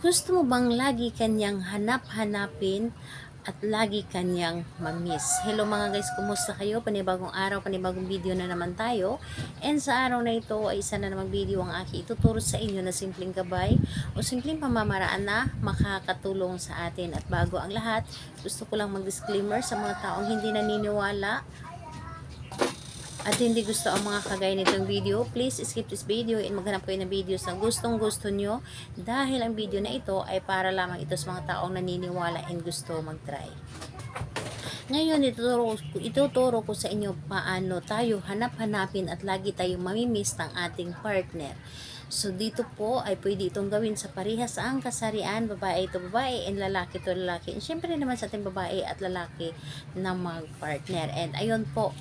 Gusto mo bang lagi kanyang hanap-hanapin at lagi kanyang mamiss? Hello mga guys, kumusta kayo? Panibagong araw, panibagong video na naman tayo. And sa araw na ito ay isa na namang video ang aking ituturo sa inyo na simpleng gabay o simpleng pamamaraan na makakatulong sa atin. At bago ang lahat, gusto ko lang mag-disclaimer sa mga taong hindi naniniwala at hindi gusto ang mga kagaya nitong video, please skip this video and maghanap kayo ng videos na gustong gusto nyo dahil ang video na ito ay para lamang ito sa mga taong naniniwala and gusto mag-try. Ngayon, ituturo ko sa inyo paano tayo hanap-hanapin at lagi tayong mamimiss ng ating partner. So, dito po ay pwede itong gawin sa parehas ang kasarian, babae ito babae, and lalaki ito lalaki. And syempre naman sa ating babae at lalaki na mag-partner. And ayun po,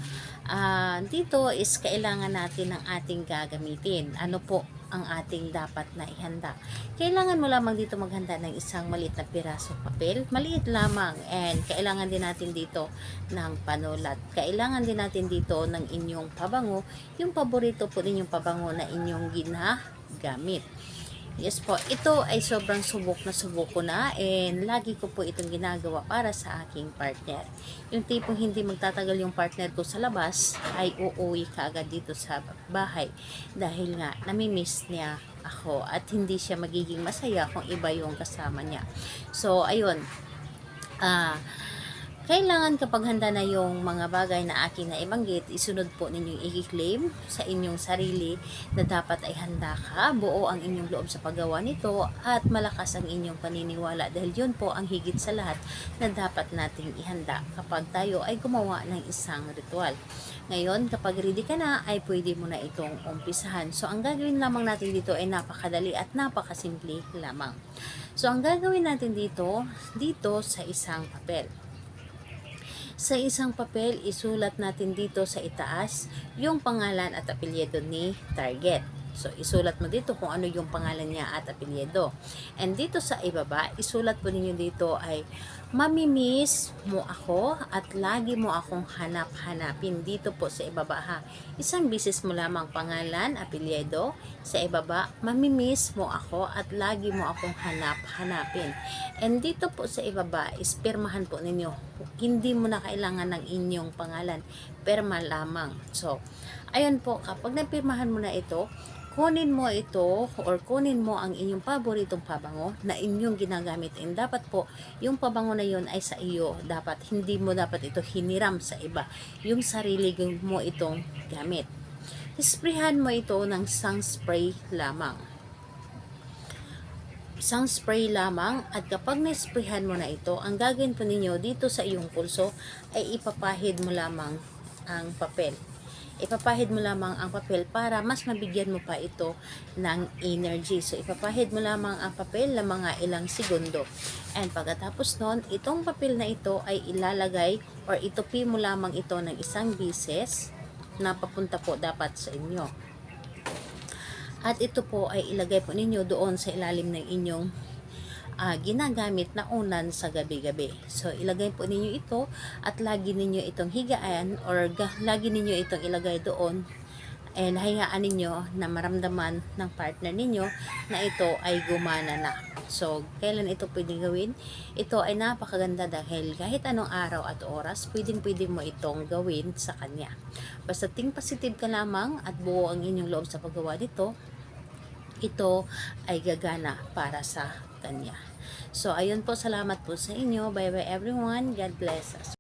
dito is kailangan natin ng ating gagamitin. Ano po ang ating dapat na ihanda? Kailangan mo lamang dito maghanda ng isang maliit na piraso papel. Maliit lamang. And kailangan din natin dito ng panulat. Kailangan din natin dito ng inyong pabango. Yung paborito po ninyong pabango na inyong ginagamit. Yes po, ito ay sobrang subok ko na and lagi ko po itong ginagawa para sa aking partner. Yung tipong hindi magtatagal yung partner ko sa labas ay uuwi ka agad dito sa bahay dahil nga namimiss niya ako at hindi siya magiging masaya kung iba yung kasama niya. So, ayun. Kailangan kapag handa na yung mga bagay na aking naibanggit, isunod po ninyong i-claim sa inyong sarili na dapat ay handa ka, buo ang inyong loob sa paggawa nito at malakas ang inyong paniniwala dahil yun po ang higit sa lahat na dapat nating ihanda kapag tayo ay gumawa ng isang ritual. Ngayon, kapag ready ka na, ay pwede mo na itong umpisahan. So, ang gagawin lamang natin dito ay napakadali at napakasimple lamang. So, ang gagawin natin dito sa isang papel. Sa isang papel, isulat natin dito sa itaas yung pangalan at apelyido ni target. So, isulat mo dito kung ano yung pangalan niya at apelyido. And dito sa ibaba, isulat po ninyo dito ay mamimiss mo ako at lagi mo akong hanap-hanapin. Dito po sa ibaba ha. Isang bisis mo lamang pangalan, apelyido. Sa ibaba, mamimiss mo ako at lagi mo akong hanap-hanapin. And dito po sa ibaba, ispirmahan po ninyo. Hindi mo na kailangan ng inyong pangalan. Pirma lamang. So, ayun po, kapag napirmahan mo na ito, kunin mo ito or kunin mo ang inyong paboritong pabango na inyong ginagamit. And dapat po, yung pabango na yun ay sa iyo. Hindi mo dapat ito hiniram sa iba. Yung sarili mo itong gamit. Isprayhan mo ito ng isang spray lamang. Isang spray lamang at kapag na-sprayhan mo na ito, ang gagawin po ninyo dito sa iyong pulso ay ipapahid mo lamang ang papel. Ipapahid mo lamang ang papel para mas mabigyan mo pa ito ng energy. So, ipapahid mo lamang ang papel na mga ilang segundo. And pagkatapos nun, itong papel na ito ay ilalagay or itupi mo lamang ito ng isang bises na papunta po dapat sa inyo. At ito po ay ilagay po ninyo doon sa ilalim ng inyong ginagamit na unan sa gabi-gabi. So, ilagay po ninyo ito at lagi ninyo itong higaan or lagi ninyo itong ilagay doon and hayaan ninyo na maramdaman ng partner ninyo na ito ay gumana na. So, kailan ito pwedeng gawin? Ito ay napakaganda dahil kahit anong araw at oras, pwedeng mo itong gawin sa kanya. Basta think positive ka lamang at buo ang inyong loob sa paggawa nito, ito ay gagana para sa kanya. So, ayun po, salamat po sa inyo. Bye bye everyone. God bless us.